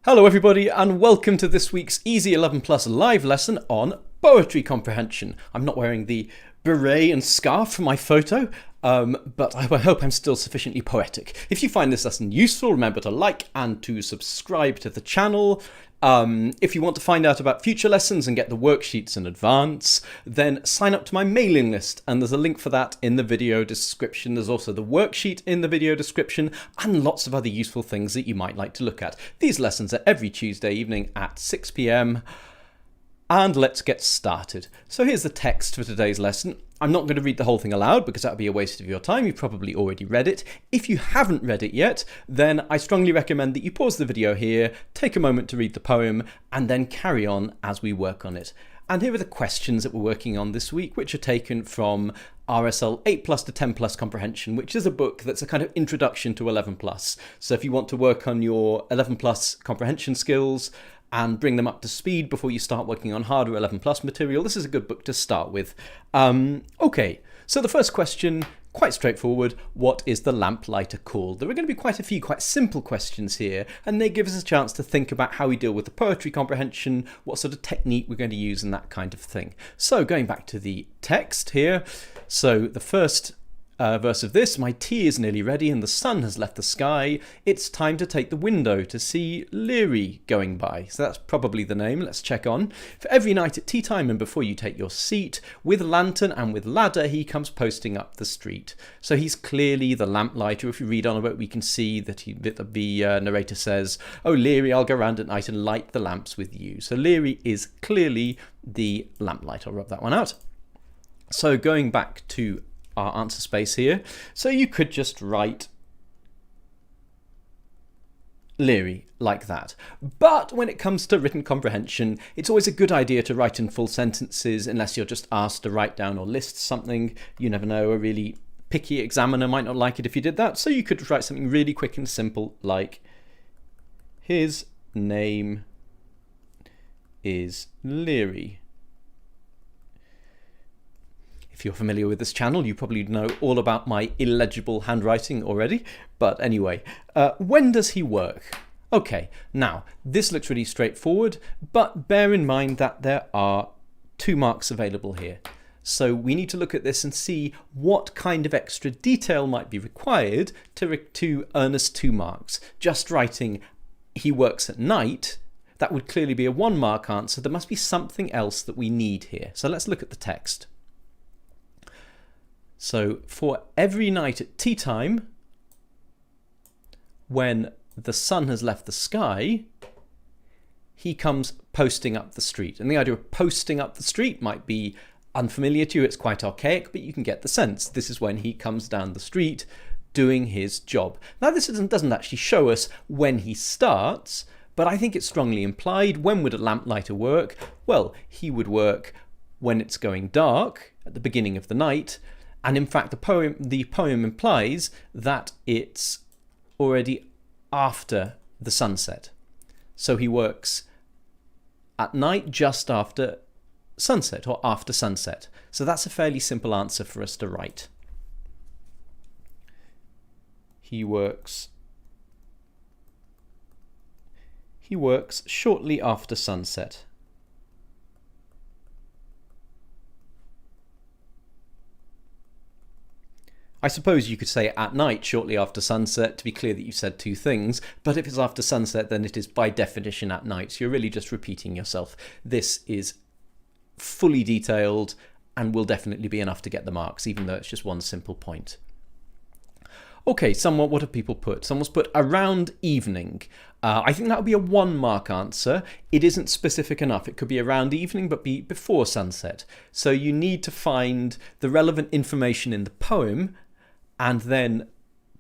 Hello everybody and welcome to this week's Easy 11 Plus live lesson on poetry comprehension. I'm not wearing the beret and scarf for my photo, but I hope I'm still sufficiently poetic. If you find this lesson useful, remember to like and to subscribe to the channel. If you want to find out about future lessons and get the worksheets in advance, then sign up to my mailing list, and there's a link for that in the video description. There's also the worksheet in the video description and lots of other useful things that you might like to look at. These lessons are every Tuesday evening at 6 p.m. And let's get started. So here's the text for today's lesson. I'm not going to read the whole thing aloud because that would be a waste of your time. You've probably already read it. If you haven't read it yet, then I strongly recommend that you pause the video here, take a moment to read the poem, and then carry on as we work on it. And here are the questions that we're working on this week, which are taken from RSL 8 Plus to 10 Plus Comprehension, which is a book that's a kind of introduction to 11 Plus. So if you want to work on your 11 Plus comprehension skills and bring them up to speed before you start working on harder 11 Plus material, this is a good book to start with. Okay, so the first question, quite straightforward. What is the lamplighter called? There are going to be quite a few quite simple questions here, and they give us a chance to think about how we deal with the poetry comprehension, what sort of technique we're going to use and that kind of thing. So going back to the text here, so the first verse of this: my tea is nearly ready and the sun has left the sky. It's time to take the window to see Leary going by. So that's probably the name. Let's check on. For every night at tea time and before you take your seat, with lantern and with ladder he comes posting up the street. So he's clearly the lamplighter. If you read on about it, we can see that the narrator says, "Oh Leary, I'll go round at night and light the lamps with you." So Leary is clearly the lamplighter. I'll rub that one out. So going back to our answer space here, so you could just write Leary like that. But when it comes to written comprehension, it's always a good idea to write in full sentences unless you're just asked to write down or list something. You never know, a really picky examiner might not like it if you did that. So you could write something really quick and simple like, his name is Leary. If you're familiar with this channel, you probably know all about my illegible handwriting already. But anyway, when does he work? Okay, now this looks really straightforward, but bear in mind that there are 2 marks available here. So we need to look at this and see what kind of extra detail might be required to earn us 2 marks. Just writing he works at night, that would clearly be a 1 mark answer. There must be something else that we need here. So let's look at the text. So for every night at tea time, when the sun has left the sky, he comes posting up the street. And the idea of posting up the street might be unfamiliar to you. It's quite archaic, but you can get the sense. This is when he comes down the street doing his job. Now this doesn't actually show us when he starts, but I think it's strongly implied. When would a lamplighter work? Well, he would work when it's going dark, at the beginning of the night. And in fact, the poem implies that it's already after the sunset. So he works at night just after sunset or after sunset. So that's a fairly simple answer for us to write. He works shortly after sunset. I suppose you could say at night, shortly after sunset, to be clear that you said 2 things, but if it's after sunset, then it is by definition at night, so you're really just repeating yourself. This is fully detailed and will definitely be enough to get the marks, even though it's just 1 simple point. Okay, what have people put? Someone's put around evening. I think that would be a 1 mark answer. It isn't specific enough. It could be around evening, but be before sunset. So you need to find the relevant information in the poem and then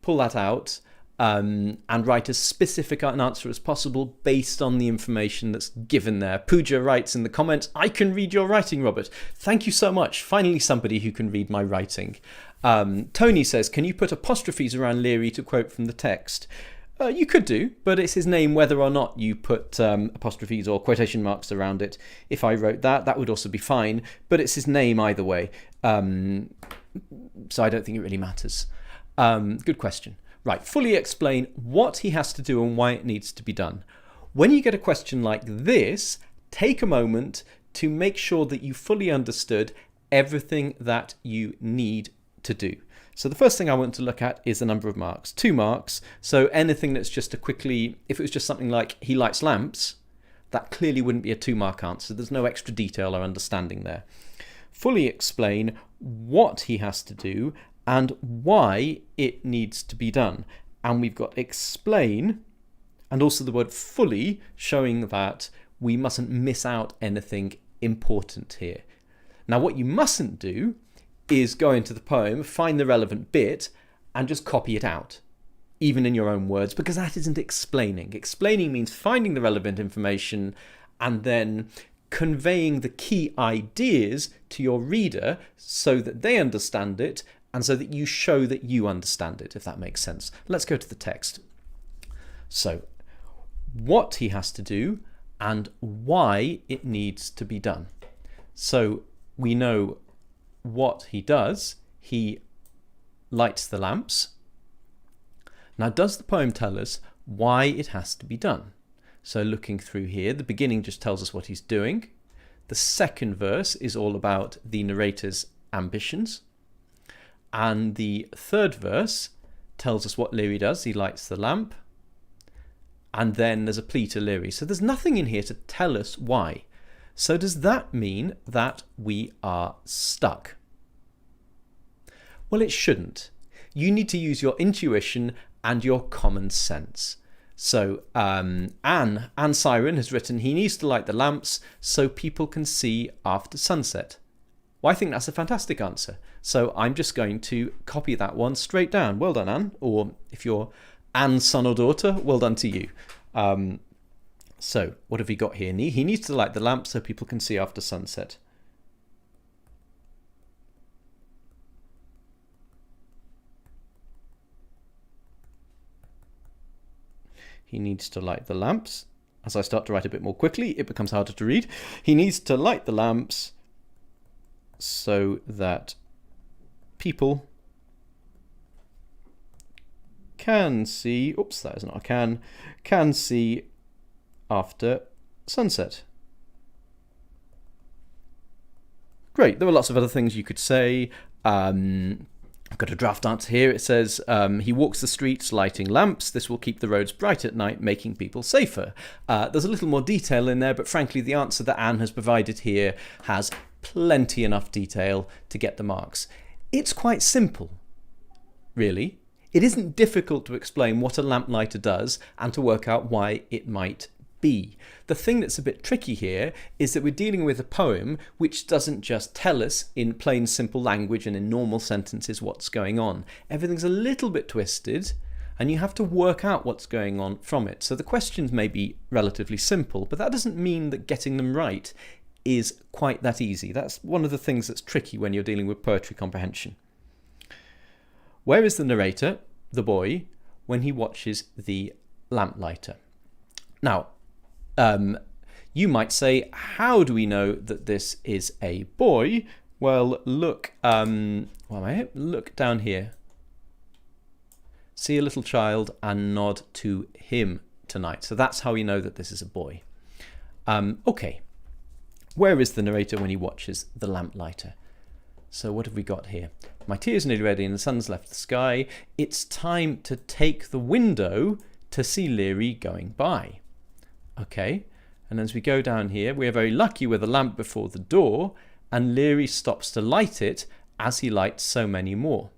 pull that out and write as specific an answer as possible based on the information that's given there. Pooja writes in the comments, "I can read your writing, Robert." Thank you so much. Finally somebody who can read my writing. Tony says, "Can you put apostrophes around Leary to quote from the text?" You could do, but it's his name whether or not you put apostrophes or quotation marks around it. If I wrote that, that would also be fine, but it's his name either way. So I don't think it really matters. Good question. Right, fully explain what he has to do and why it needs to be done. When you get a question like this, take a moment to make sure that you fully understood everything that you need to do. So the first thing I want to look at is the number of marks, 2 marks. So anything that's just if it was just something like he lights lamps, that clearly wouldn't be a 2-mark answer. There's no extra detail or understanding there. Fully explain what he has to do and why it needs to be done. And we've got explain and also the word fully, showing that we mustn't miss out anything important here. Now, what you mustn't do is go into the poem, find the relevant bit, and just copy it out, even in your own words, because that isn't explaining. Explaining means finding the relevant information and then conveying the key ideas to your reader so that they understand it and so that you show that you understand it, if that makes sense. Let's go to the text. So, what he has to do and why it needs to be done. So, we know what he does. He lights the lamps. Now, does the poem tell us why it has to be done? So looking through here, the beginning just tells us what he's doing. The second verse is all about the narrator's ambitions. And the third verse tells us what Leary does. He lights the lamp. And then there's a plea to Leary. So there's nothing in here to tell us why. So does that mean that we are stuck? Well, it shouldn't. You need to use your intuition and your common sense. So Anne Siren has written, he needs to light the lamps so people can see after sunset. Well, I think that's a fantastic answer. So I'm just going to copy that one straight down. Well done, Anne. Or if you're Anne's son or daughter, well done to you. So what have we got here? He needs to light the lamp so people can see after sunset. He needs to light the lamps. As I start to write a bit more quickly, it becomes harder to read. He needs to light the lamps so that people can see, oops, that is not a can see after sunset. Great, there were lots of other things you could say. I've got a draft answer here. It says, he walks the streets lighting lamps. This will keep the roads bright at night, making people safer. There's a little more detail in there, but frankly, the answer that Anne has provided here has plenty enough detail to get the marks. It's quite simple, really. It isn't difficult to explain what a lamplighter does and to work out why it might be. The thing that's a bit tricky here is that we're dealing with a poem which doesn't just tell us in plain simple language and in normal sentences what's going on. Everything's a little bit twisted and you have to work out what's going on from it. So the questions may be relatively simple, but that doesn't mean that getting them right is quite that easy. That's one of the things that's tricky when you're dealing with poetry comprehension. Where is the narrator, the boy, when he watches the lamplighter? Now, you might say, how do we know that this is a boy? Well, look down here. See a little child and nod to him tonight. So that's how we know that this is a boy. Okay, where is the narrator when he watches the lamplighter? So what have we got here? My tea is nearly ready and the sun's left the sky. It's time to take the window to see Leary going by. Okay, and as we go down here, we are very lucky with a lamp before the door, and Leary stops to light it as he lights so many more.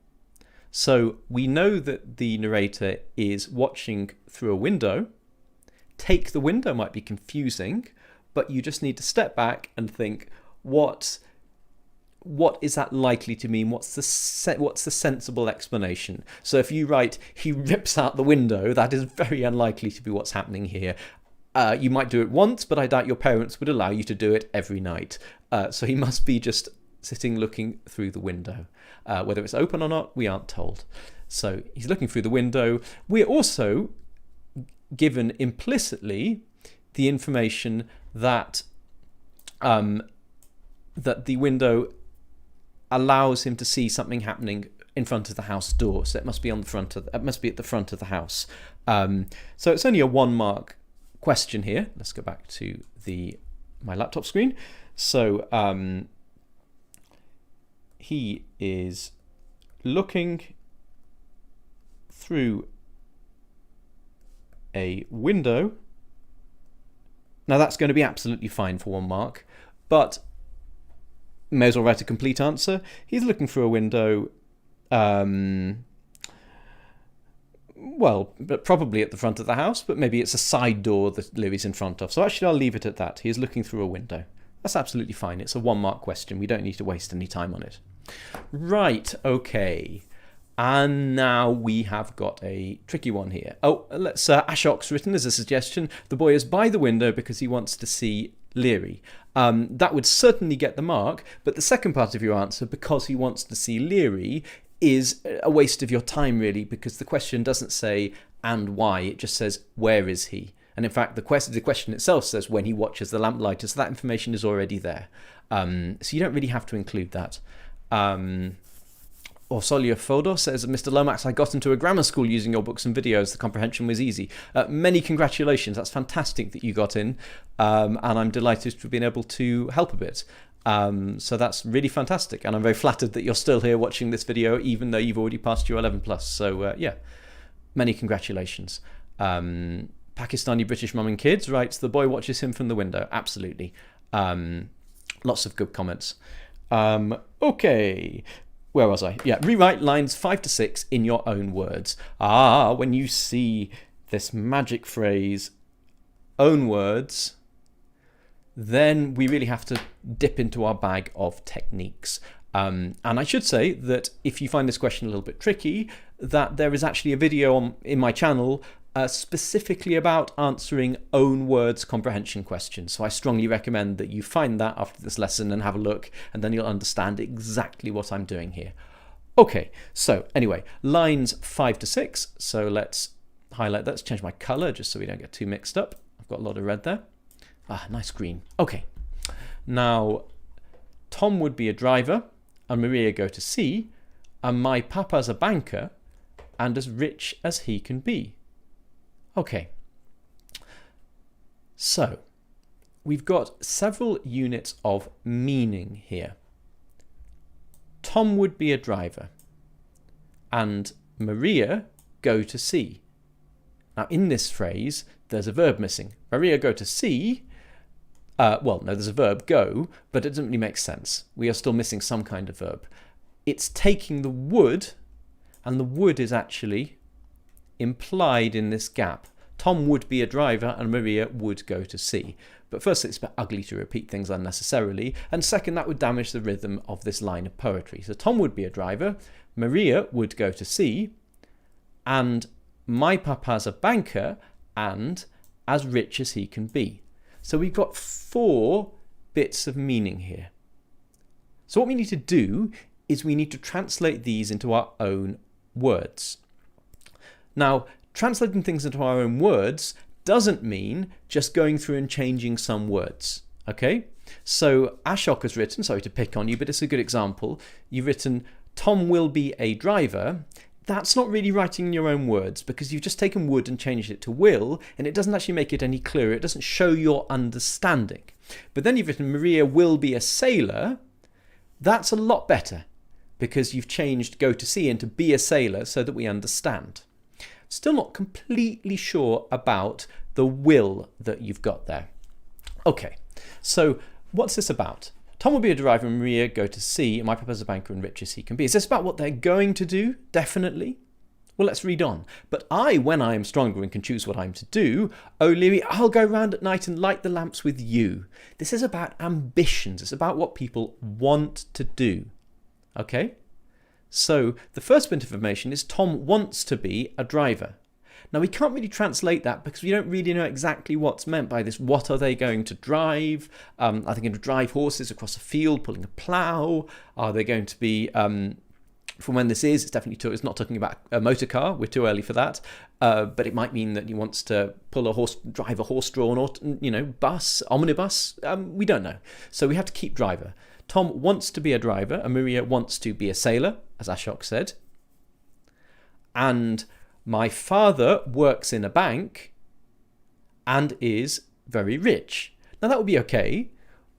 So we know that the narrator is watching through a window. Take the window might be confusing, but you just need to step back and think, what is that likely to mean? What's the sensible explanation? So if you write, he rips out the window, that is very unlikely to be what's happening here. You might do it once, but I doubt your parents would allow you to do it every night. So he must be just sitting looking through the window. Whether it's open or not, we aren't told. So he's looking through the window. We're also given implicitly the information that that the window allows him to see something happening in front of the house door. So it must be at the front of the house. So it's only a 1 mark question here. Let's go back to my laptop screen. So he is looking through a window. Now that's going to be absolutely fine for 1 mark, but may as well write a complete answer. He's looking through a window, well, but probably at the front of the house, but maybe it's a side door that Louis in front of. So actually I'll leave it at that. He is looking through a window. That's absolutely fine. It's a 1 mark question. We don't need to waste any time on it. Right, okay. And now we have got a tricky one here. Oh, let's Ashok's written as a suggestion. The boy is by the window because he wants to see Leary. That would certainly get the mark, but the second part of your answer, because he wants to see Leary, is a waste of your time really, because the question doesn't say and why, it just says where is he? And in fact the question itself says when he watches the lamplighter, so that information is already there. So you don't really have to include that. Orsolio Fodor says, Mr. Lomax, I got into a grammar school using your books and videos. The comprehension was easy. Many congratulations. That's fantastic that you got in. And I'm delighted to have been able to help a bit. So that's really fantastic. And I'm very flattered that you're still here watching this video, even though you've already passed your 11 plus. So yeah, many congratulations. Pakistani British Mum and Kids writes, the boy watches him from the window. Absolutely. Lots of good comments. Okay. Where was I? Yeah, rewrite lines 5 to 6 in your own words. When you see this magic phrase, own words, then we really have to dip into our bag of techniques. And I should say that if you find this question a little bit tricky, that there is actually a video in my channel specifically about answering own words comprehension questions. So I strongly recommend that you find that after this lesson and have a look, and then you'll understand exactly what I'm doing here. Okay, so anyway, lines 5 to 6. So let's highlight that. Let's change my color just so we don't get too mixed up. I've got a lot of red there. Nice green. Okay, now Tom would be a driver and Maria go to sea, and my papa's a banker and as rich as he can be. Okay, so we've got several units of meaning here. Tom would be a driver and Maria go to sea. Now in this phrase there's a verb missing. Maria go to sea, well no, there's a verb go, but it doesn't really make sense. We are still missing some kind of verb. It's taking the would, and the would is actually implied in this gap. Tom would be a driver and Maria would go to sea. But first, it's a bit ugly to repeat things unnecessarily, and second, that would damage the rhythm of this line of poetry. So Tom would be a driver, Maria would go to sea, and my papa's a banker and as rich as he can be. So we've got 4 bits of meaning here. So what we need to do is we need to translate these into our own words. Now, translating things into our own words doesn't mean just going through and changing some words, okay? So Ashok has written, sorry to pick on you, but it's a good example. You've written, Tom will be a driver. That's not really writing in your own words because you've just taken would and changed it to will, and it doesn't actually make it any clearer. It doesn't show your understanding. But then you've written, Maria will be a sailor. That's a lot better because you've changed go to sea into be a sailor so that we understand. Still not completely sure about the will that you've got there. Okay, so what's this about? Tom will be a driver and Maria go to sea, and my papa's a banker and rich as he can be. Is this about what they're going to do? Definitely. Well, let's read on. But I, when I am stronger and can choose what I'm to do, oh, Leary, I'll go round at night and light the lamps with you. This is about ambitions. It's about what people want to do. Okay? So the first bit of information is Tom wants to be a driver. Now we can't really translate that because we don't really know exactly what's meant by this. What are they going to drive? Are they going to drive horses across a field pulling a plough? Are they going to be, from when this is, it's not talking about a motor car. We're too early for that. But it might mean that he wants to drive a horse-drawn, bus, omnibus. We don't know. So we have to keep driver. Tom wants to be a driver and Maria wants to be a sailor, as Ashok said. And my father works in a bank and is very rich. Now that would be okay,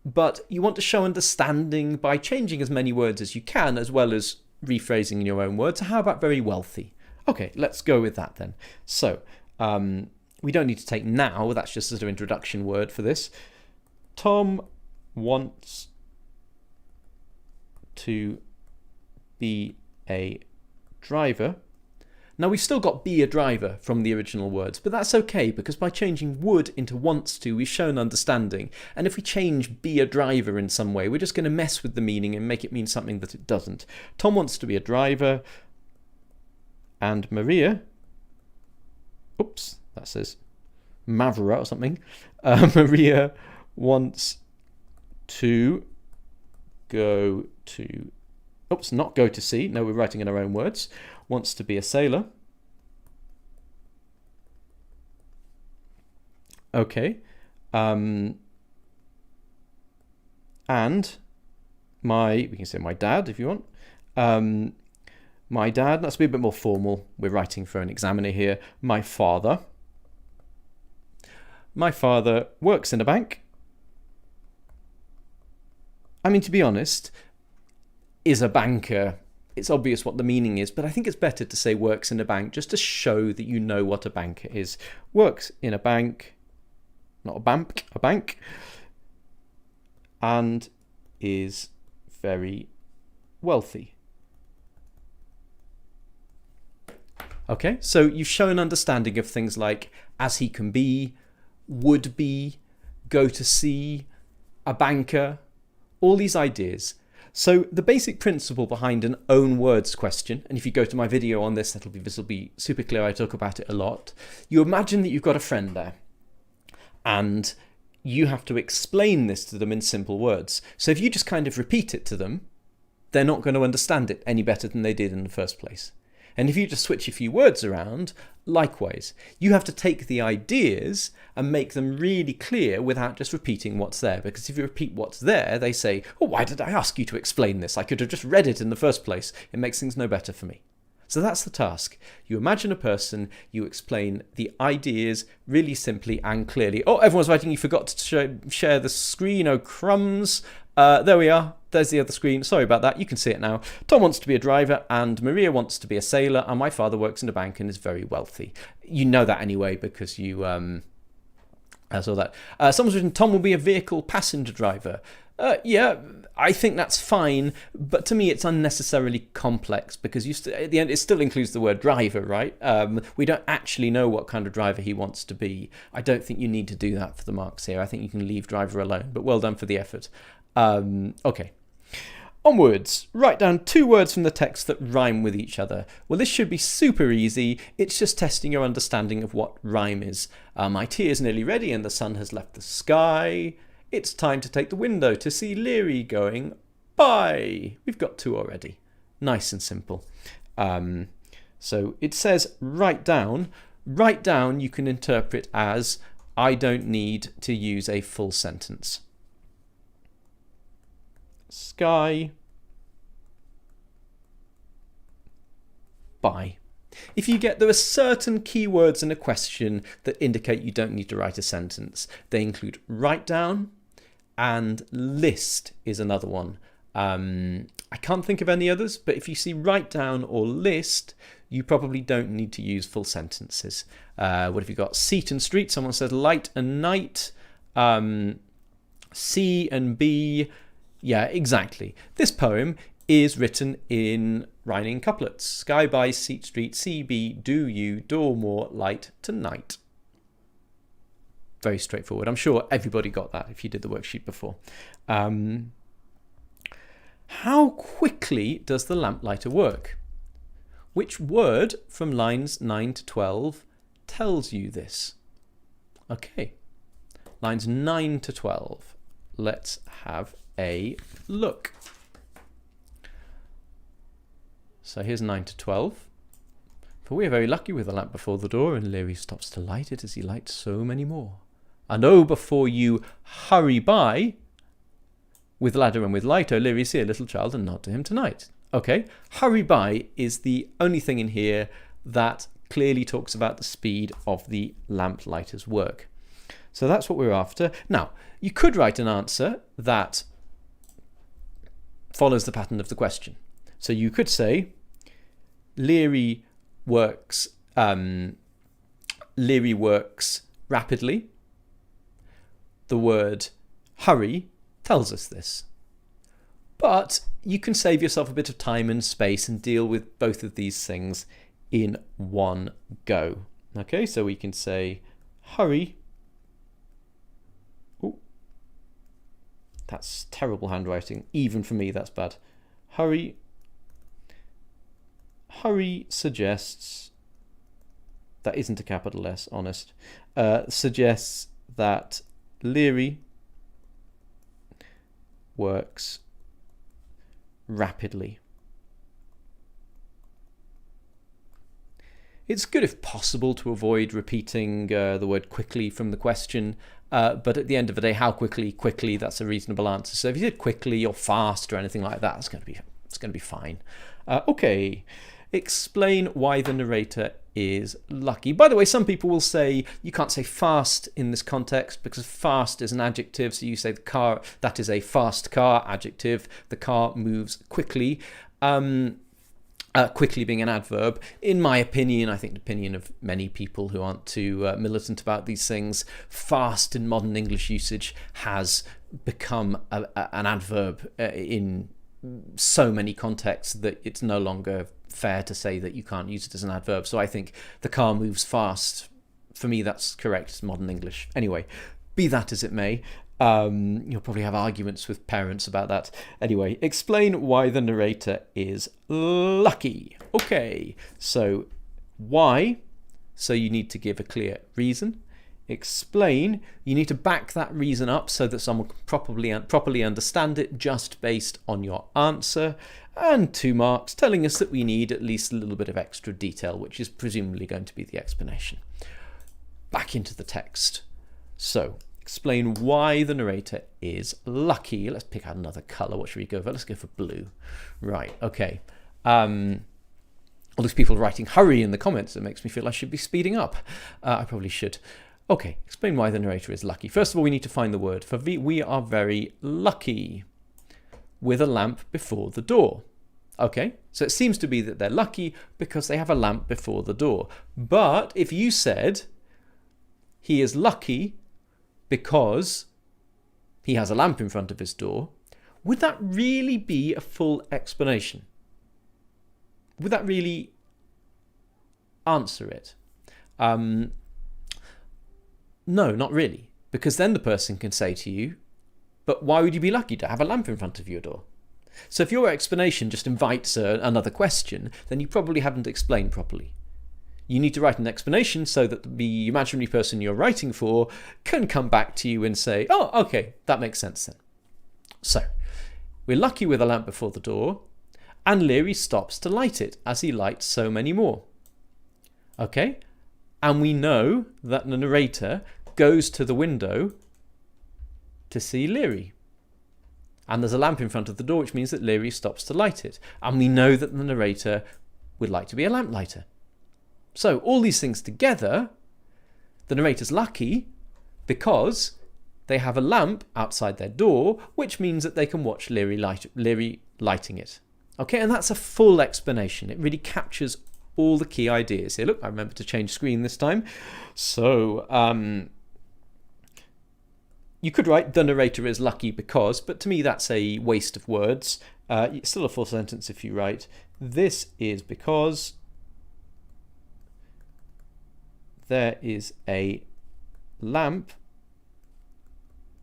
but you want to show understanding by changing as many words as you can, as well as rephrasing in your own words. So how about very wealthy? Okay, let's go with that then. So we don't need to take now, that's just sort of introduction word for this. Tom wants to be a driver. Now we've still got be a driver from the original words, but that's okay because by changing would into wants to, we've shown understanding. And if we change be a driver in some way, we're just going to mess with the meaning and make it mean something that it doesn't. Tom wants to be a driver, and Maria, oops, that says Mavra or something. Maria wants to go to, oops, not go to sea. No, we're writing in our own words. Wants to be a sailor. Okay. And we can say my dad if you want. My dad, that's a bit more formal. We're writing for an examiner here. My father. My father works in a bank. I mean, to be honest, is a banker. It's obvious what the meaning is, but I think it's better to say works in a bank just to show that you know what a banker is. Works in a bank, not a bank, a bank, and is very wealthy. Okay, so you've shown understanding of things like as he can be, would be, go to sea, a banker, all these ideas. So the basic principle behind an own words question, and if you go to my video on this, this will be super clear, I talk about it a lot. You imagine that you've got a friend there, and you have to explain this to them in simple words. So if you just kind of repeat it to them, they're not going to understand it any better than they did in the first place. And if you just switch a few words around, likewise, you have to take the ideas and make them really clear without just repeating what's there. Because if you repeat what's there, they say, oh, why did I ask you to explain this? I could have just read it in the first place. It makes things no better for me. So that's the task. You imagine a person, you explain the ideas really simply and clearly. Oh, everyone's writing, you forgot to share the screen. Oh, crumbs. There we are. There's the other screen. Sorry about that. You can see it now. Tom wants to be a driver and Maria wants to be a sailor and my father works in a bank and is very wealthy. You know that anyway because you saw that. Someone's written Tom will be a vehicle passenger driver. Yeah, I think that's fine, but to me it's unnecessarily complex because at the end it still includes the word driver, right? We don't actually know what kind of driver he wants to be. I don't think you need to do that for the marks here. I think you can leave driver alone, but well done for the effort. Okay. Onwards, write down 2 words from the text that rhyme with each other. Well, this should be super easy. It's just testing your understanding of what rhyme is. My tea is nearly ready and the sun has left the sky. It's time to take the window to see Leary going by. We've got 2 already. Nice and simple. So it says write down. Write down you can interpret as I don't need to use a full sentence. Sky by. If you get there are certain keywords in a question that indicate you don't need to write a sentence. They include write down and list is another one. I can't think of any others, but if you see write down or list, you probably don't need to use full sentences. What have you got? Seat and street. Someone said light and night. C and B. Yeah, exactly. This poem is written in rhyming couplets. Sky by, seat, street, CB, do you, door more, light to night. Very straightforward. I'm sure everybody got that if you did the worksheet before. How quickly does the lamplighter work? Which word from lines 9 to 12 tells you this? Okay, lines 9 to 12. Let's have a look. So here's 9 to 12. For we are very lucky with the lamp before the door, and Leary stops to light it as he lights so many more. And oh, before you hurry by, with ladder and with light, oh, Leary, see a little child and nod to him tonight. Okay, hurry by is the only thing in here that clearly talks about the speed of the lamplighter's work. So that's what we're after. Now, you could write an answer that follows the pattern of the question. So you could say, Leary works rapidly. The word hurry tells us this. But you can save yourself a bit of time and space and deal with both of these things in one go. Okay, so we can say hurry. Ooh, that's terrible handwriting. Even for me, that's bad. Hurry suggests, that isn't a capital S, honest, suggests that Leary works rapidly. It's good if possible to avoid repeating the word quickly from the question, but at the end of the day, how quickly, that's a reasonable answer. So if you did quickly or fast or anything like that, it's going to be fine. Okay, explain why the narrator is lucky. By the way, some people will say you can't say fast in this context because fast is an adjective. So you say the car, that is a fast car, adjective. The car moves quickly. Quickly being an adverb. In my opinion, I think the opinion of many people who aren't too militant about these things, fast in modern English usage has become an adverb in so many contexts that it's no longer fair to say that you can't use it as an adverb. So I think the car moves fast. For me, that's correct modern English. Anyway, be that as it may, you'll probably have arguments with parents about that. Anyway, explain why the narrator is lucky. Okay, so why? So you need to give a clear reason. Explain, you need to back that reason up so that someone can properly understand it just based on your answer. And 2 marks telling us that we need at least a little bit of extra detail, which is presumably going to be the explanation. Back into the text. So explain why the narrator is lucky. Let's pick out another colour. What should we go for? Let's go for blue. Right, okay. All these people writing hurry in the comments, it makes me feel I should be speeding up. I probably should. Okay, explain why the narrator is lucky. First of all, we need to find the word for we are very lucky with a lamp before the door. Okay, so it seems to be that they're lucky because they have a lamp before the door. But if you said he is lucky because he has a lamp in front of his door, would that really be a full explanation? Would that really answer it? No, not really. Because then the person can say to you, but why would you be lucky to have a lamp in front of your door? So if your explanation just invites another question, then you probably haven't explained properly. You need to write an explanation so that the imaginary person you're writing for can come back to you and say, oh, okay, that makes sense then. So, we're lucky with a lamp before the door, and Leary stops to light it as he lights so many more. Okay? And we know that the narrator goes to the window to see Leary. And there's a lamp in front of the door, which means that Leary stops to light it. And we know that the narrator would like to be a lamplighter. So all these things together, the narrator's lucky because they have a lamp outside their door, which means that they can watch Leary lighting it. Okay, and that's a full explanation. It really captures all the key ideas here. Look, I remember to change screen this time. So you could write the narrator is lucky because, but to me that's a waste of words. It's still a full sentence if you write this is because there is a lamp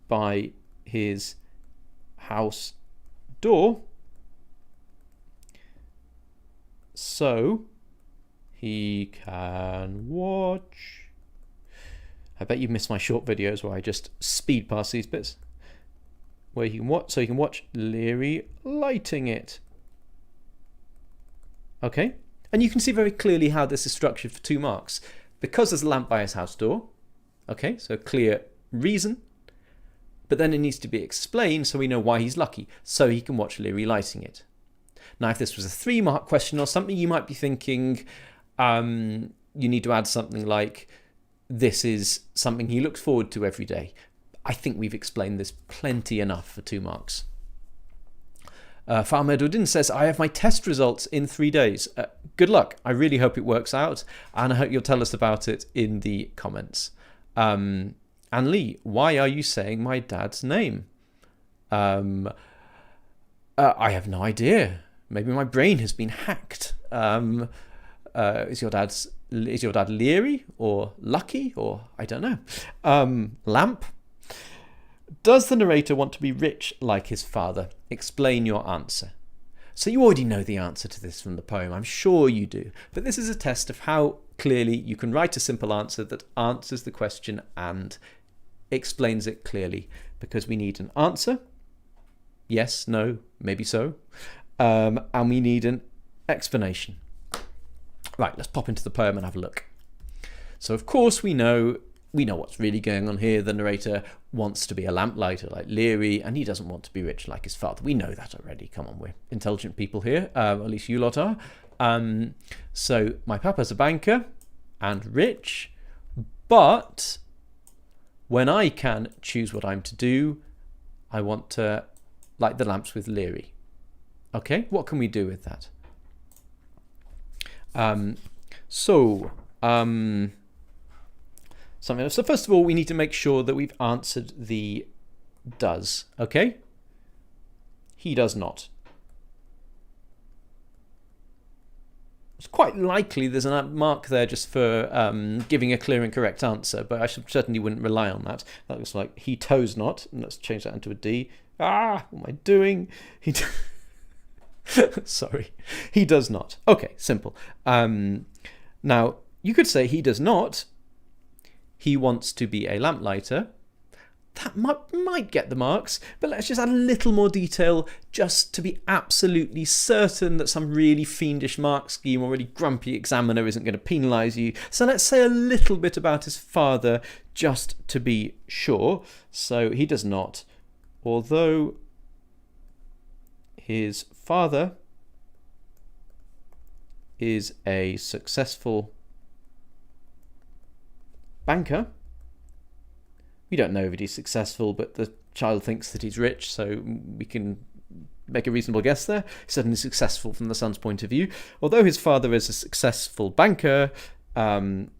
by his house door, so he can watch. I bet you've missed my short videos where I just speed past these bits. Where you can watch, so you can watch Leary lighting it. Okay, and you can see very clearly how this is structured for 2 marks. Because there's a lamp by his house door, okay, so clear reason, but then it needs to be explained so we know why he's lucky, so he can watch Leary lighting it. Now, if this was a 3-mark question or something, you might be thinking you need to add something like this is something he looks forward to every day. I think we've explained this plenty enough for 2 marks. Farmer Dudin says, I have my test results in 3 days. Good luck. I really hope it works out, and I hope you'll tell us about it in the comments. Anne Lee, why are you saying my dad's name? I have no idea. Maybe my brain has been hacked. Is your dad Leary or Lucky, or I don't know. Lamp. Does the narrator want to be rich like his father? Explain your answer. So you already know the answer to this from the poem. I'm sure you do. But this is a test of how clearly you can write a simple answer that answers the question and explains it clearly. Because we need an answer. Yes, no, maybe so. And we need an explanation. Right, let's pop into the poem and have a look. So of course we know what's really going on here. The narrator wants to be a lamplighter like Leary, and he doesn't want to be rich like his father. We know that already. Come on, we're intelligent people here. At least you lot are. So my papa's a banker and rich, but when I can choose what I'm to do, I want to light the lamps with Leary. Okay, what can we do with that? So first of all, we need to make sure that we've answered the does. Okay? He does not. It's quite likely there's a mark there just for giving a clear and correct answer, but I certainly wouldn't rely on that. That looks like he toes not, and let's change that into a D. What am I doing? Sorry. He does not. Okay, simple. Now, you could say he does not. He wants to be a lamplighter. That might get the marks, but let's just add a little more detail just to be absolutely certain that some really fiendish mark scheme or really grumpy examiner isn't going to penalise you. So let's say a little bit about his father just to be sure. So he does not, although his father is a successful banker. We don't know if he's successful, but the child thinks that he's rich, so we can make a reasonable guess there. He's certainly successful from the son's point of view. Although his father is a successful banker, the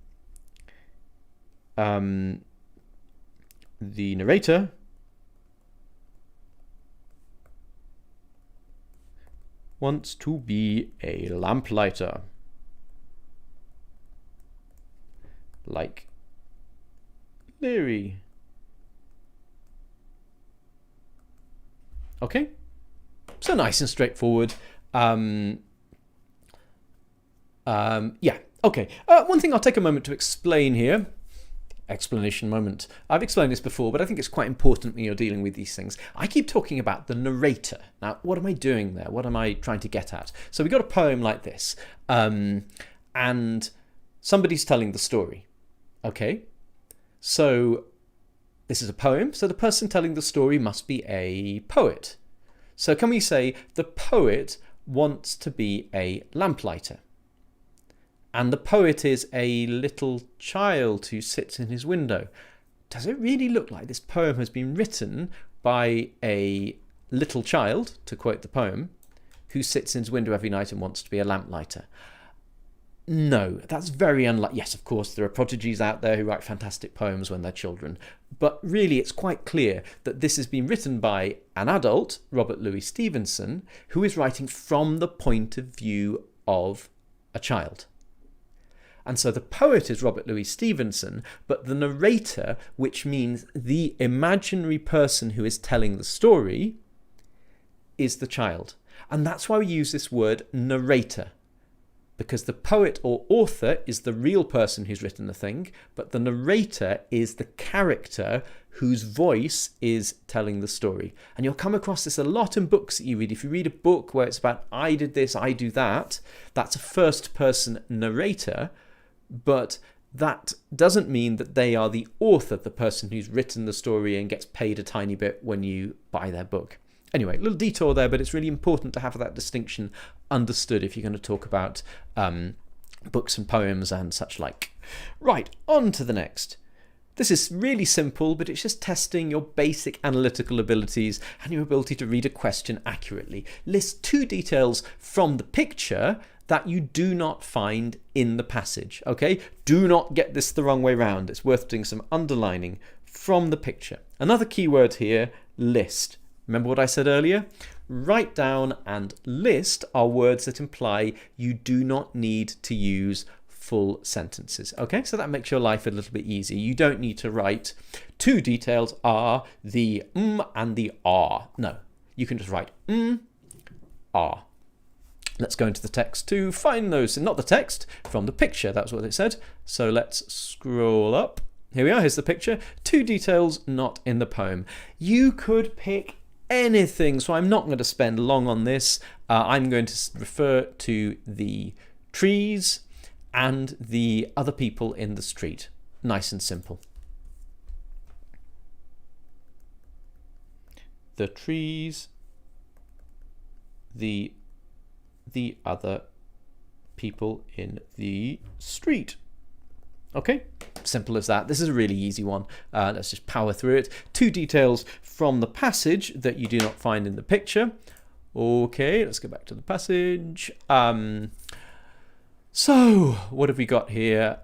narrator wants to be a lamplighter. Like Leary. Okay, so nice and straightforward. Yeah, okay. One thing I'll take a moment to explain here. Explanation moment. I've explained this before, but I think it's quite important when you're dealing with these things. I keep talking about the narrator. Now, what am I doing there? What am I trying to get at? So we got a poem like this, and somebody's telling the story. Okay, so this is a poem, so the person telling the story must be a poet. So can we say the poet wants to be a lamplighter? And the poet is a little child who sits in his window. Does it really look like this poem has been written by a little child, to quote the poem, who sits in his window every night and wants to be a lamplighter? No, that's very unlikely. Yes, of course, there are prodigies out there who write fantastic poems when they're children. But really, it's quite clear that this has been written by an adult, Robert Louis Stevenson, who is writing from the point of view of a child. And so the poet is Robert Louis Stevenson, but the narrator, which means the imaginary person who is telling the story, is the child. And that's why we use this word narrator. Because the poet or author is the real person who's written the thing, but the narrator is the character whose voice is telling the story. And you'll come across this a lot in books that you read. If you read a book where it's about I did this, I do that, that's a first person narrator, but that doesn't mean that they are the author, the person who's written the story and gets paid a tiny bit when you buy their book. Anyway, a little detour there, but it's really important to have that distinction understood if you're going to talk about books and poems and such like. Right, on to the next. This is really simple, but it's just testing your basic analytical abilities and your ability to read a question accurately. List 2 details from the picture that you do not find in the passage, okay? Do not get this the wrong way round. It's worth doing some underlining from the picture. Another keyword here, list. Remember what I said earlier? Write down and list are words that imply you do not need to use full sentences. Okay, so that makes your life a little bit easier. You don't need to write 2 details are the and the are. No, you can just write are. Let's go into the text to find those, not the text, from the picture. That's what it said. So let's scroll up. Here we are, here's the picture. 2 details not in the poem. You could pick anything, so I'm not going to spend long on this. I'm going to refer to the trees and the other people in the street. Nice and simple. The trees, the other people in the street. Okay, simple as that. This is a really easy one. Let's just power through it. 2 details from the passage that you do not find in the picture. Okay, let's go back to the passage. So what have we got here?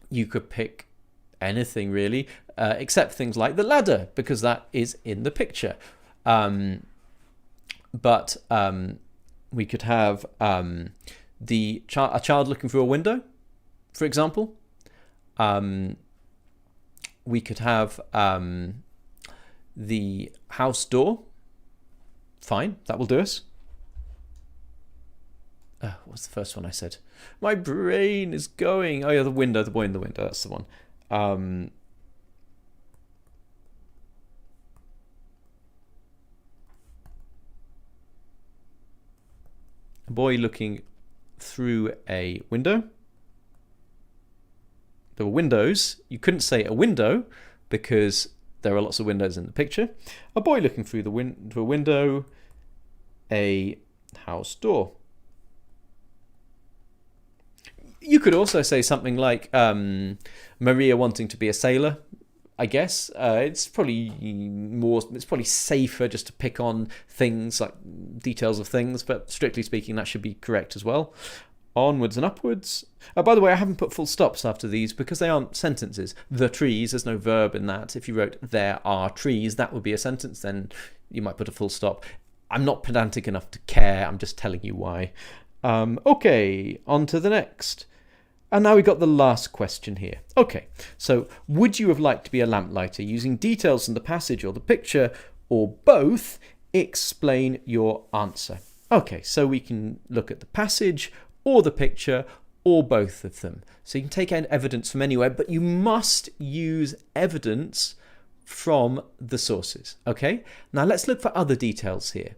You could pick anything really, except things like the ladder, because that is in the picture. But we could have a child looking through a window, for example. We could have the house door. Fine, that will do us. What's the first one I said? My brain is going. Oh yeah, the window, the boy in the window, that's the one. A boy looking through a window. There were windows. You couldn't say a window because there are lots of windows in the picture. A boy looking through the a window. A house door. You could also say something like Maria wanting to be a sailor. I guess it's probably safer just to pick on things like details of things, but strictly speaking, that should be correct as well. Onwards and upwards. By the way, I haven't put full stops after these because they aren't sentences. The trees, there's no verb in that. If you wrote there are trees, that would be a sentence. Then you might put a full stop. I'm not pedantic enough to care. I'm just telling you why. Okay, on to the next. And now we've got the last question here. Okay, so would you have liked to be a lamplighter? Using details from the passage or the picture or both, explain your answer. Okay, so we can look at the passage or the picture or both of them. So you can take evidence from anywhere, but you must use evidence from the sources. Okay, now let's look for other details here.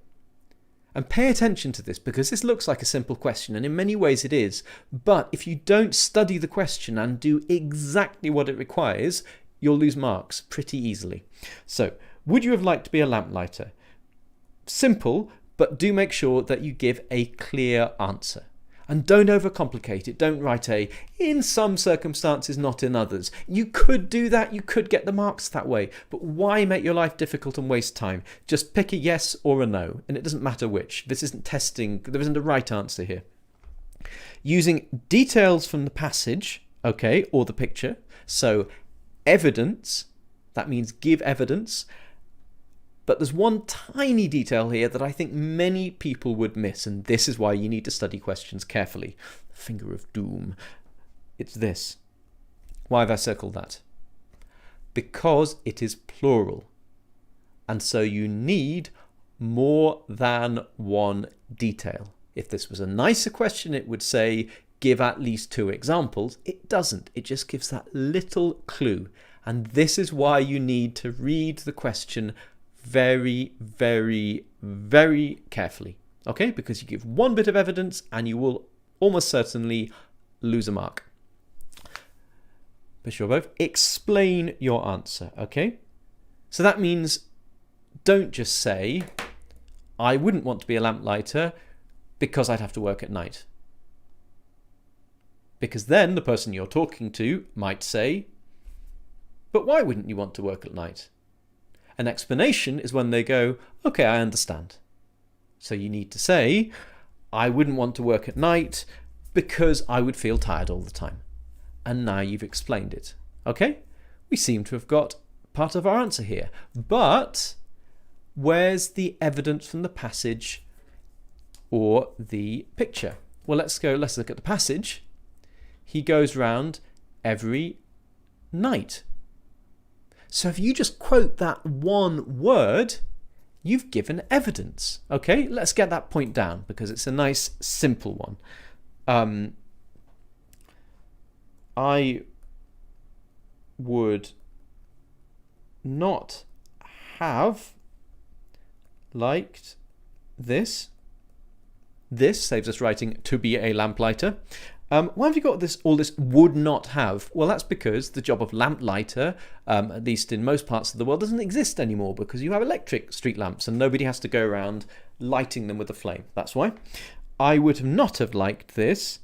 And pay attention to this because this looks like a simple question, and in many ways it is. But if you don't study the question and do exactly what it requires, you'll lose marks pretty easily. So, would you have liked to be a lamplighter? Simple, but do make sure that you give a clear answer. And don't overcomplicate it. Don't write in some circumstances, not in others. You could do that. You could get the marks that way. But why make your life difficult and waste time? Just pick a yes or a no. And it doesn't matter which. This isn't testing. There isn't a right answer here. Using details from the passage, okay, or the picture. So evidence, that means give evidence. But there's one tiny detail here that I think many people would miss, and this is why you need to study questions carefully. Finger of doom. It's this. Why have I circled that? Because it is plural. And so you need more than one detail. If this was a nicer question, it would say, give at least 2 examples. It doesn't. It just gives that little clue. And this is why you need to read the question very, very, very carefully, okay? Because you give one bit of evidence and you will almost certainly lose a mark. But sure, both. Explain your answer, okay? So that means don't just say, I wouldn't want to be a lamplighter because I'd have to work at night. Because then the person you're talking to might say, but why wouldn't you want to work at night? An explanation is when they go, okay, I understand. So you need to say, I wouldn't want to work at night because I would feel tired all the time. And now you've explained it. Okay? We seem to have got part of our answer here. But where's the evidence from the passage or the picture? Well, let's look at the passage. He goes round every night. So if you just quote that one word, you've given evidence. Okay, let's get that point down because it's a nice simple one. I would not have liked this. This saves us writing to be a lamplighter. Why have you got all this would not have? Well, that's because the job of lamplighter, at least in most parts of the world, doesn't exist anymore because you have electric street lamps and nobody has to go around lighting them with a flame. That's why. I would not have liked this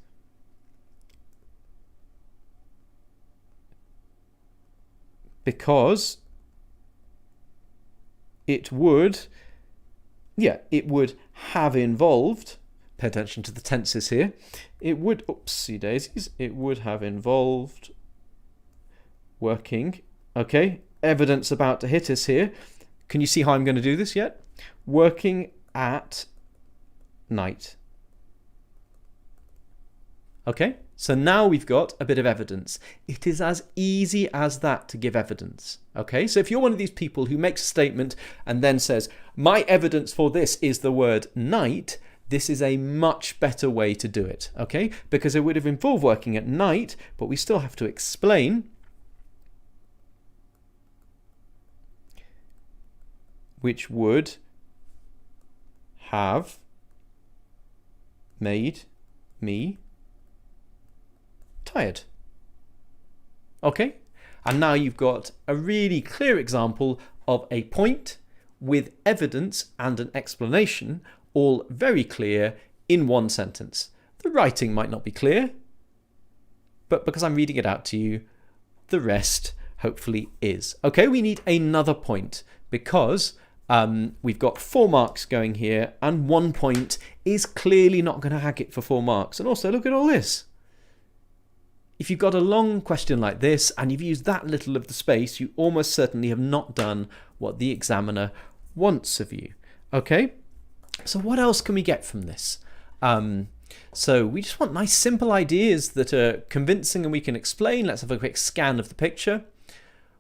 because it would have involved, pay attention to the tenses here, it would have involved working, okay, evidence about to hit us here. Can you see how I'm going to do this yet? Working at night. Okay, so now we've got a bit of evidence. It is as easy as that to give evidence. Okay, so if you're one of these people who makes a statement and then says, my evidence for this is the word night, this is a much better way to do it. Okay, because it would have involved working at night, but we still have to explain which would have made me tired. Okay, and now you've got a really clear example of a point with evidence and an explanation, all very clear in one sentence. The writing might not be clear, but because I'm reading it out to you, the rest hopefully is. Okay, we need another point because we've got 4 marks going here and 1 point is clearly not going to hack it for 4 marks. And also look at all this. If you've got a long question like this and you've used that little of the space, you almost certainly have not done what the examiner wants of you. Okay, so what else can we get from this? So we just want nice simple ideas that are convincing and we can explain. Let's have a quick scan of the picture.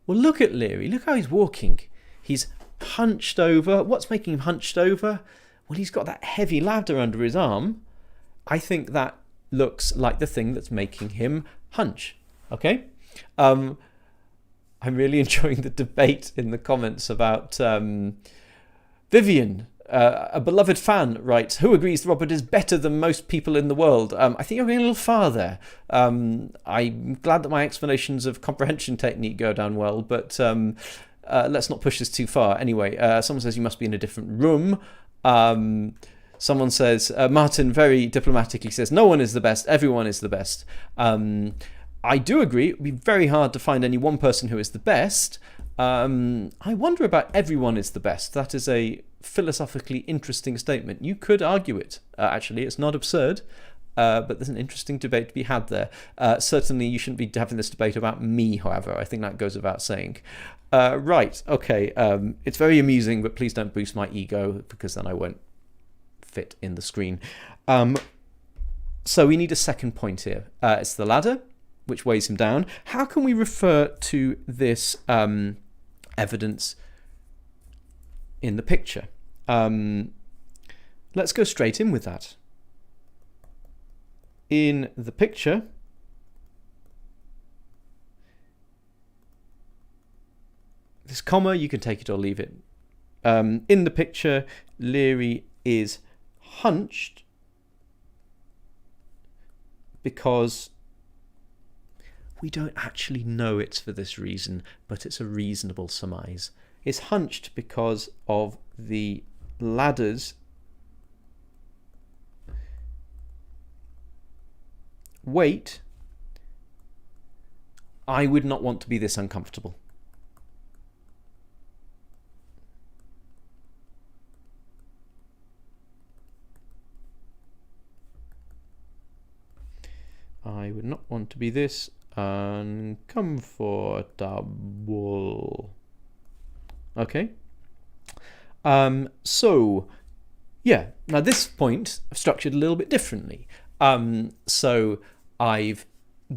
Well, look at Leary. Look how he's walking. He's hunched over. What's making him hunched over? Well, he's got that heavy ladder under his arm. I think that looks like the thing that's making him hunch. Okay, I'm really enjoying the debate in the comments about Vivian, a beloved fan, writes, who agrees Robert is better than most people in the world? I think you're going a little far there. I'm glad that my explanations of comprehension technique go down well, but let's not push this too far. Anyway, someone says you must be in a different room. Someone says, Martin very diplomatically says, no one is the best, everyone is the best. I do agree, it would be very hard to find any one person who is the best. I wonder about everyone is the best. That is a philosophically interesting statement. You could argue it, actually, it's not absurd, but there's an interesting debate to be had there. Certainly you shouldn't be having this debate about me, however. I think that goes without saying. Right, okay, it's very amusing, but please don't boost my ego, because then I won't fit in the screen. So we need a second point here. It's the ladder, which weighs him down. How can we refer to this evidence in the picture? Let's go straight in with that. In the picture, this comma, you can take it or leave it. In the picture, Leary is hunched because we don't actually know it's for this reason, but it's a reasonable surmise. It's hunched because of the ladder's weight I would not want to be this uncomfortable. I would not want to be this uncomfortable. Okay. So, yeah. Now this point I've structured a little bit differently. So I've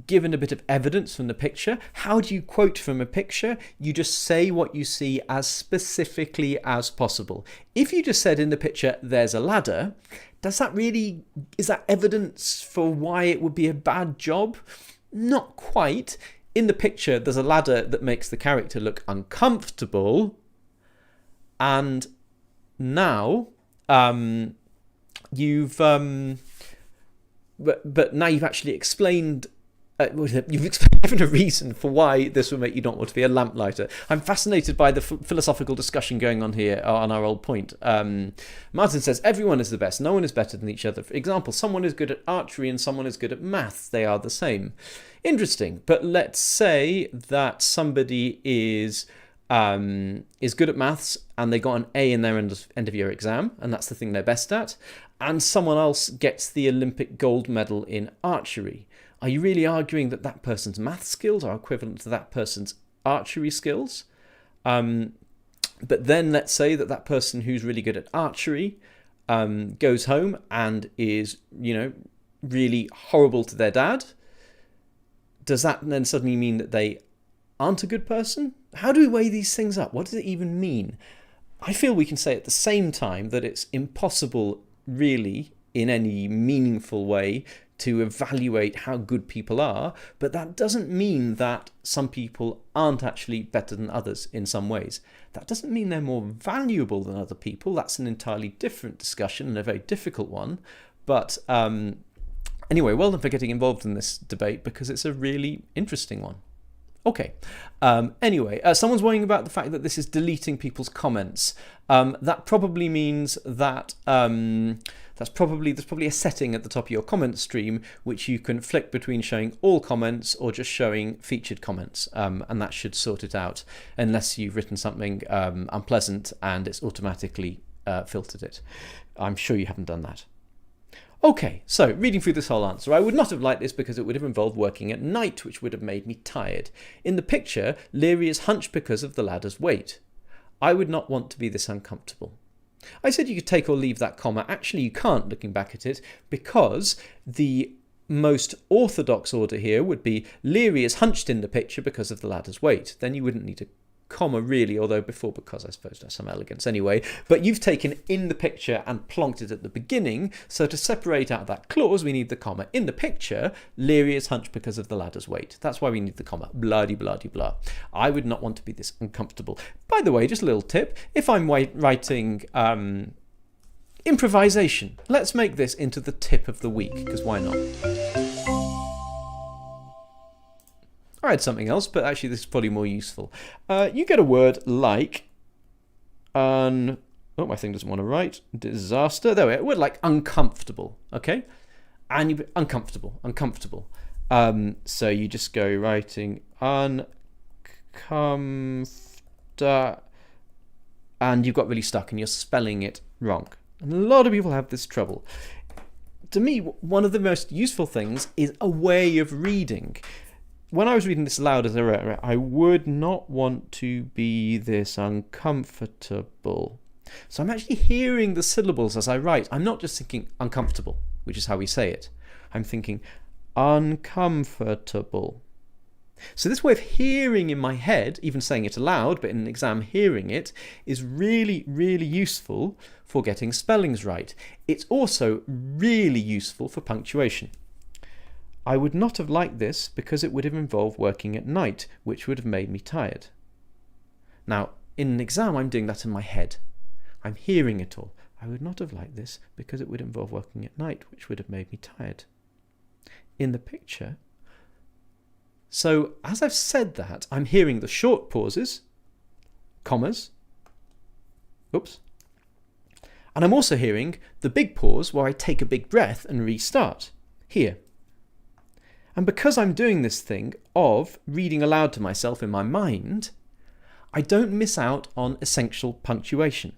given a bit of evidence from the picture. How do you quote from a picture? You just say what you see as specifically as possible. If you just said in the picture, there's a ladder, is that evidence for why it would be a bad job? Not quite. In the picture, there's a ladder that makes the character look uncomfortable. And now you've but now you've actually explained given a reason for why this would make you not want to be a lamplighter. I'm fascinated by the philosophical discussion going on here on our old point. Martin says, everyone is the best. No one is better than each other. For example, someone is good at archery and someone is good at maths. They are the same. Interesting. But let's say that somebody is good at maths and they got an A in their end of year exam, and that's the thing they're best at, and someone else gets the Olympic gold medal in archery. Are you really arguing that that person's math skills are equivalent to that person's archery skills? But then let's say that that person who's really good at archery goes home and is, really horrible to their dad. Does that then suddenly mean that they aren't a good person? How do we weigh these things up? What does it even mean? I feel we can say at the same time that it's impossible really in any meaningful way to evaluate how good people are, but that doesn't mean that some people aren't actually better than others in some ways. That doesn't mean they're more valuable than other people. That's an entirely different discussion and a very difficult one. But anyway, well done for getting involved in this debate because it's a really interesting one. Okay. Anyway, someone's worrying about the fact that this is deleting people's comments. That probably means that there's probably a setting at the top of your comment stream which you can flick between showing all comments or just showing featured comments, and that should sort it out, unless you've written something unpleasant and it's automatically filtered it. I'm sure you haven't done that. Okay, so reading through this whole answer, I would not have liked this because it would have involved working at night, which would have made me tired. In the picture, Leary is hunched because of the ladder's weight. I would not want to be this uncomfortable. I said you could take or leave that comma. Actually, you can't, looking back at it, because the most orthodox order here would be Leary is hunched in the picture because of the ladder's weight. Then you wouldn't need a comma really, although before because I suppose there's some elegance anyway. But you've taken in the picture and plonked it at the beginning, so to separate out that clause we need the comma. In the picture, Leary is hunched because of the ladder's weight. That's why we need the comma. Blah-de-blah-de-blah. I would not want to be this uncomfortable. By the way, just a little tip, if I'm writing improvisation, let's make this into the tip of the week, because why not? I had something else, but actually this is probably more useful. You get a word like my thing doesn't want to write. Disaster. There we go. A word like uncomfortable. Okay, and uncomfortable. So you just go writing uncomfortable, and you've got really stuck, and you're spelling it wrong. And a lot of people have this trouble. To me, one of the most useful things is a way of reading. When I was reading this aloud as I wrote, I would not want to be this uncomfortable. So I'm actually hearing the syllables as I write. I'm not just thinking uncomfortable, which is how we say it. I'm thinking uncomfortable. So this way of hearing in my head, even saying it aloud, but in an exam hearing it, is really, really useful for getting spellings right. It's also really useful for punctuation. I would not have liked this because it would have involved working at night, which would have made me tired. Now, in an exam, I'm doing that in my head. I'm hearing it all. I would not have liked this because it would involve working at night, which would have made me tired. In the picture, so as I've said that, I'm hearing the short pauses, commas, oops, and I'm also hearing the big pause where I take a big breath and restart, here. And because I'm doing this thing of reading aloud to myself in my mind, I don't miss out on essential punctuation.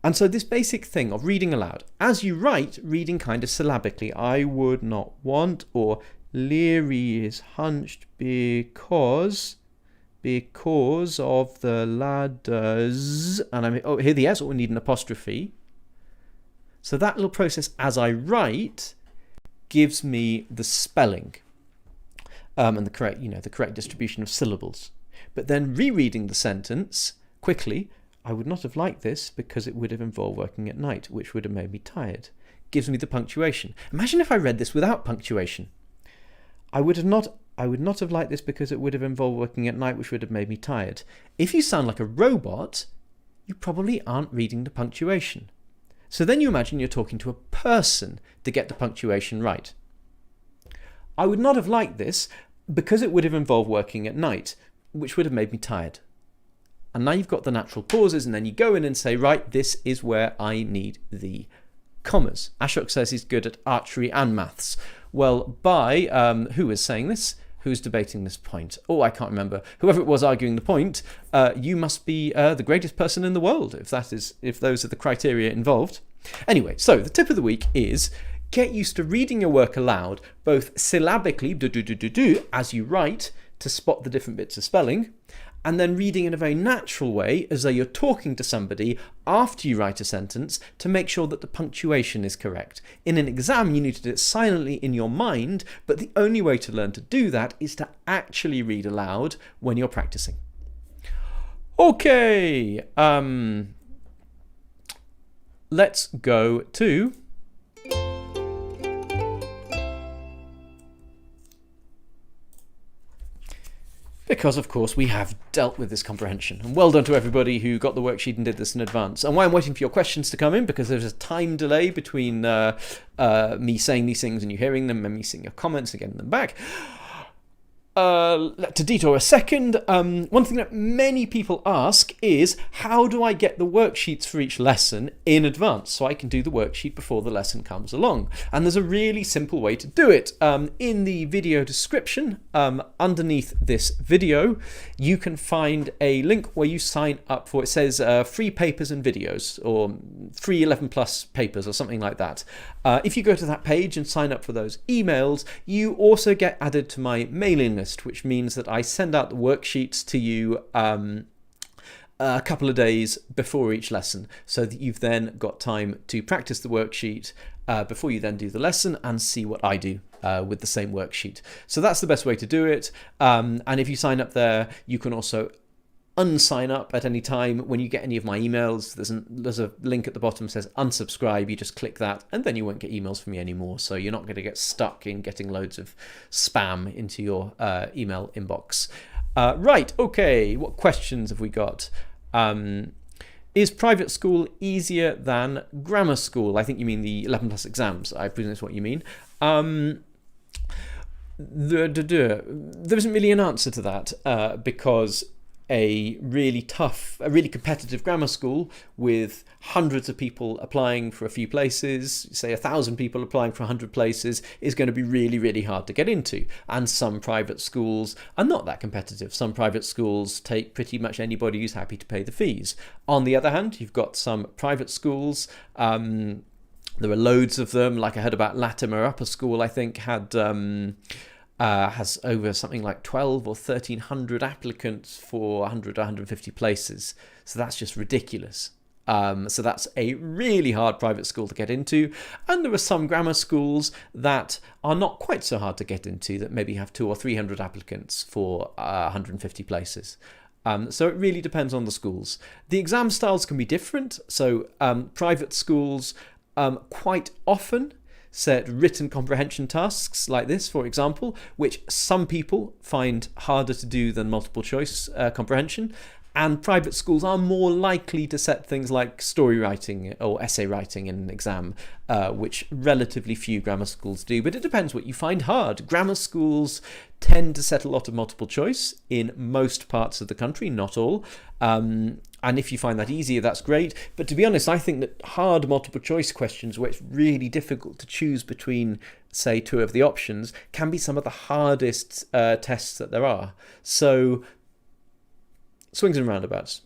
And so this basic thing of reading aloud, as you write, reading kind of syllabically, I would not want, or Leary is hunched because of the ladders, and here the S, or we need an apostrophe. So that little process as I write gives me the spelling and the correct distribution of syllables. But then rereading the sentence quickly, I would not have liked this because it would have involved working at night, which would have made me tired. Gives me the punctuation. Imagine if I read this without punctuation. I would not have liked this because it would have involved working at night, which would have made me tired. If you sound like a robot, you probably aren't reading the punctuation. So then you imagine you're talking to a person to get the punctuation right. I would not have liked this because it would have involved working at night, which would have made me tired. And now you've got the natural pauses, and then you go in and say, right, this is where I need the commas. Ashok says he's good at archery and maths. Well, who is saying this? Who's debating this point? Oh, I can't remember. Whoever it was arguing the point, you must be the greatest person in the world, if those are the criteria involved. Anyway, so the tip of the week is get used to reading your work aloud, both syllabically, as you write, to spot the different bits of spelling, and then reading in a very natural way, as though you're talking to somebody after you write a sentence, to make sure that the punctuation is correct. In an exam, you need to do it silently in your mind, but the only way to learn to do that is to actually read aloud when you're practicing. Okay, let's go to because, of course, we have dealt with this comprehension. And well done to everybody who got the worksheet and did this in advance. And why I'm waiting for your questions to come in, because there's a time delay between me saying these things and you hearing them, and me seeing your comments and getting them back. To detour a second, one thing that many people ask is, how do I get the worksheets for each lesson in advance so I can do the worksheet before the lesson comes along? And there's a really simple way to do it. In the video description, underneath this video, you can find a link where you sign up for, it says free papers and videos, or free 11 plus papers, or something like that. If you go to that page and sign up for those emails, you also get added to my mailing list, which means that I send out the worksheets to you a couple of days before each lesson, so that you've then got time to practice the worksheet before you then do the lesson and see what I do with the same worksheet. So that's the best way to do it. And if you sign up there, you can also unsign up at any time when you get any of my emails. There's a link at the bottom that says unsubscribe. You just click that and then you won't get emails from me anymore, so you're not going to get stuck in getting loads of spam into your email inbox. Right, okay, what questions have we got? Is private school easier than grammar school? I think you mean the 11 plus exams. I presume that's what you mean. There isn't really an answer to that because a really competitive grammar school with hundreds of people applying for a few places, say 1,000 people applying for 100 places, is going to be really, really hard to get into. And some private schools are not that competitive. Some private schools take pretty much anybody who's happy to pay the fees. On the other hand, you've got some private schools, there are loads of them. Like I heard about Latimer Upper School, I think, has over something like 12 or 1,300 applicants for 100 or 150 places. So that's just ridiculous. So that's a really hard private school to get into. And there are some grammar schools that are not quite so hard to get into, that maybe have 200 or 300 applicants for 150 places. So it really depends on the schools. The exam styles can be different. So private schools quite often set written comprehension tasks like this, for example, which some people find harder to do than multiple choice comprehension. And private schools are more likely to set things like story writing or essay writing in an exam, which relatively few grammar schools do. But it depends what you find hard. Grammar schools tend to set a lot of multiple choice in most parts of the country, not all. And if you find that easier, that's great. But to be honest, I think that hard multiple choice questions, where it's really difficult to choose between, say, two of the options, can be some of the hardest tests that there are. So swings and roundabouts.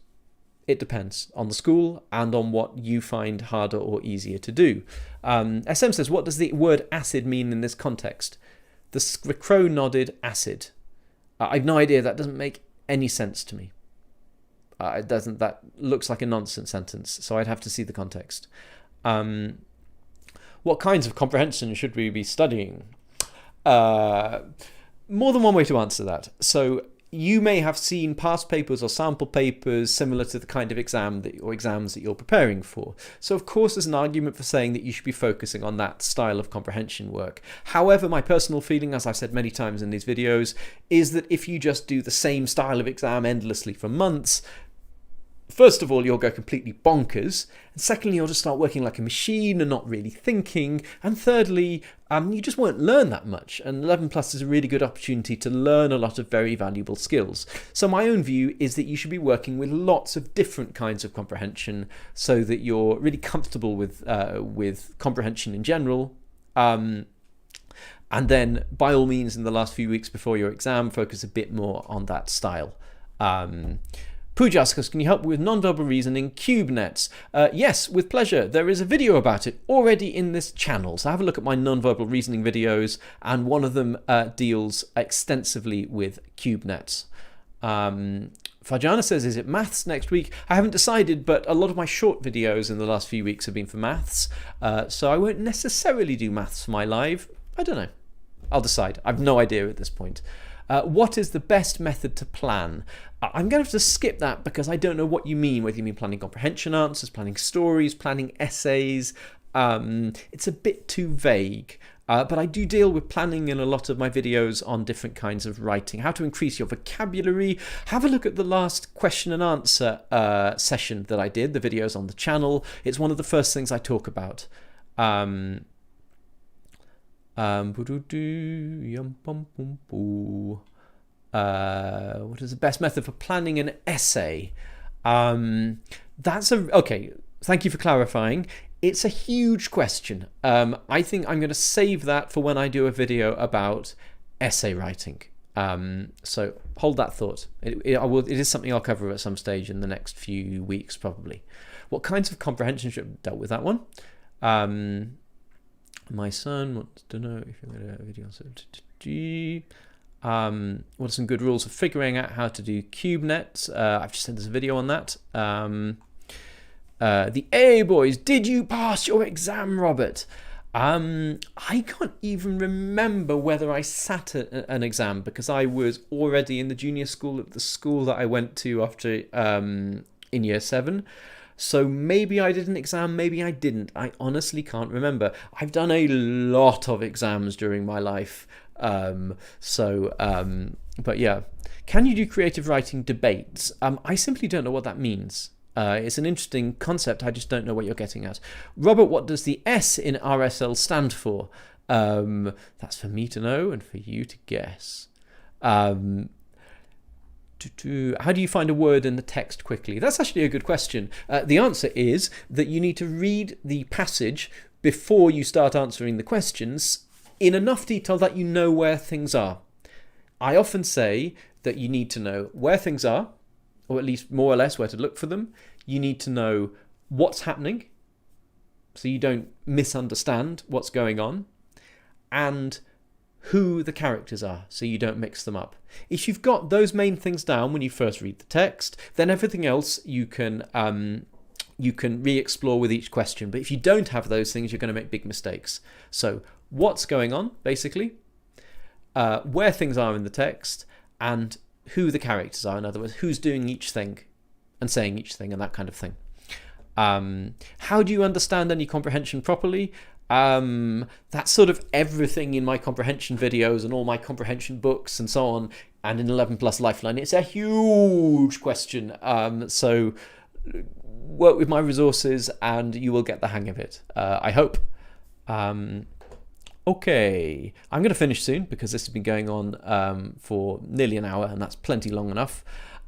It depends on the school and on what you find harder or easier to do. SM says, what does the word acid mean in this context? The crow nodded acid. I've no idea. That doesn't make any sense to me. It doesn't. That looks like a nonsense sentence, so I'd have to see the context. What kinds of comprehension should we be studying? More than one way to answer that. So you may have seen past papers or sample papers similar to the kind of exams that you're preparing for. So of course there's an argument for saying that you should be focusing on that style of comprehension work. However, my personal feeling, as I've said many times in these videos, is that if you just do the same style of exam endlessly for months, first of all, you'll go completely bonkers. And secondly, you'll just start working like a machine and not really thinking. And thirdly, you just won't learn that much. And 11 Plus is a really good opportunity to learn a lot of very valuable skills. So my own view is that you should be working with lots of different kinds of comprehension so that you're really comfortable with comprehension in general. And then, by all means, in the last few weeks before your exam, focus a bit more on that style. Pooja asks us, can you help with non-verbal reasoning cube nets? Yes, with pleasure. There is a video about it already in this channel. So have a look at my non-verbal reasoning videos, and one of them deals extensively with cube nets. Fajana says, is it maths next week? I haven't decided, but a lot of my short videos in the last few weeks have been for maths. So I won't necessarily do maths for my live. I don't know. I'll decide. I've no idea at this point. What is the best method to plan? I'm going to have to skip that because I don't know what you mean, whether you mean planning comprehension answers, planning stories, planning essays. It's a bit too vague. But I do deal with planning in a lot of my videos on different kinds of writing, how to increase your vocabulary. Have a look at the last question and answer session that I did, the videos on the channel. It's one of the first things I talk about. What is the best method for planning an essay? Okay, thank you for clarifying. It's a huge question. I think I'm going to save that for when I do a video about essay writing. So hold that thought. It is something I'll cover at some stage in the next few weeks, probably. What kinds of comprehension should have dealt with that one? My son wants to know if you're going to have a video on what are some good rules for figuring out how to do cube nets? I've just said there's a video on that. The A boys, did you pass your exam, Robert? I can't even remember whether I sat an exam because I was already in the junior school at the school that I went to after in year 7. So maybe I did an exam, maybe I didn't. I honestly can't remember. I've done a lot of exams during my life. But yeah. Can you do creative writing debates? I simply don't know what that means. It's an interesting concept. I just don't know what you're getting at. Robert, what does the S in RSL stand for? That's for me to know and for you to guess. How do you find a word in the text quickly? That's actually a good question. The answer is that you need to read the passage before you start answering the questions in enough detail that you know where things are. I often say that you need to know where things are, or at least more or less where to look for them. You need to know what's happening, so you don't misunderstand what's going on, and who the characters are, so you don't mix them up. If you've got those main things down when you first read the text, then everything else you can re-explore with each question. But if you don't have those things, you're going to make big mistakes. So what's going on, basically, where things are in the text, and who the characters are. In other words, who's doing each thing and saying each thing and that kind of thing. How do you understand any comprehension properly? That's sort of everything in my comprehension videos and all my comprehension books and so on. And in 11 Plus Lifeline, it's a huge question. So work with my resources and you will get the hang of it. I hope. Okay, I'm going to finish soon because this has been going on for nearly an hour, and that's plenty long enough.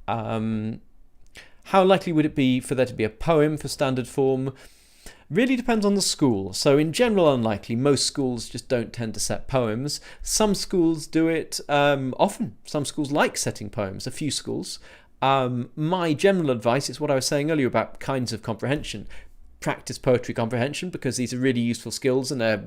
How likely would it be for there to be a poem for standard form? Really depends on the school. So in general, unlikely. Most schools just don't tend to set poems. Some schools do it often. Some schools like setting poems, a few schools. My general advice is what I was saying earlier about kinds of comprehension. Practice poetry comprehension because these are really useful skills and they're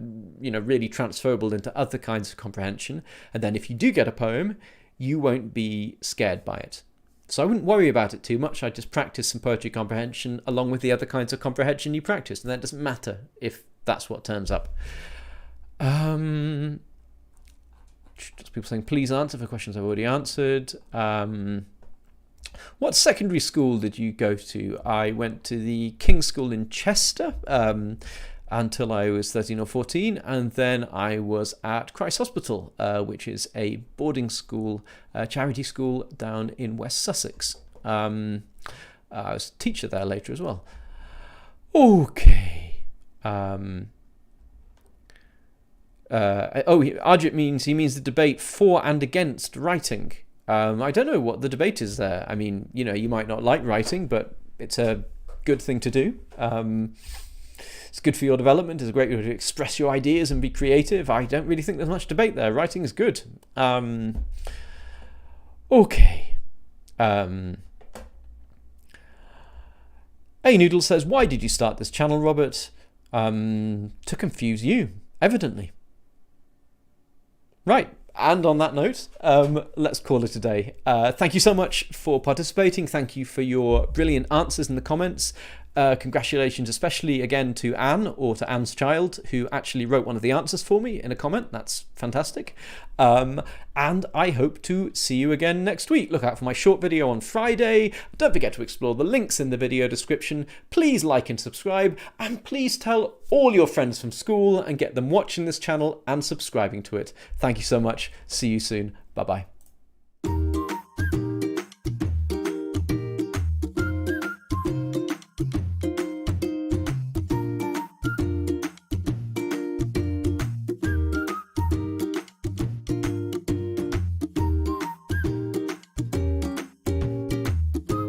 really transferable into other kinds of comprehension. And then if you do get a poem, you won't be scared by it. So I wouldn't worry about it too much. I'd just practice some poetry comprehension along with the other kinds of comprehension you practice, and that doesn't matter if that's what turns up. Just people saying please answer for questions I've already answered. What secondary school did you go to? I went to the King's School in Chester until I was 13 or 14, and then I was at Christ Hospital, which is a boarding school, charity school down in West Sussex. I was a teacher there later as well. Okay. Arjit means the debate for and against writing. I don't know what the debate is there. I mean, you might not like writing, but it's a good thing to do. It's good for your development. It's a great way to express your ideas and be creative. I don't really think there's much debate there. Writing is good. Okay. A Noodle says, why did you start this channel, Robert? To confuse you, evidently. Right. And on that note, let's call it a day. Thank you so much for participating. Thank you for your brilliant answers in the comments. Congratulations especially again to Anne, or to Anne's child, who actually wrote one of the answers for me in a comment. That's fantastic. And I hope to see you again next week. Look out for my short video on Friday. Don't forget to explore the links in the video description. Please like and subscribe, and please tell all your friends from school and get them watching this channel and subscribing to it. Thank you so much. See you soon. Bye-bye.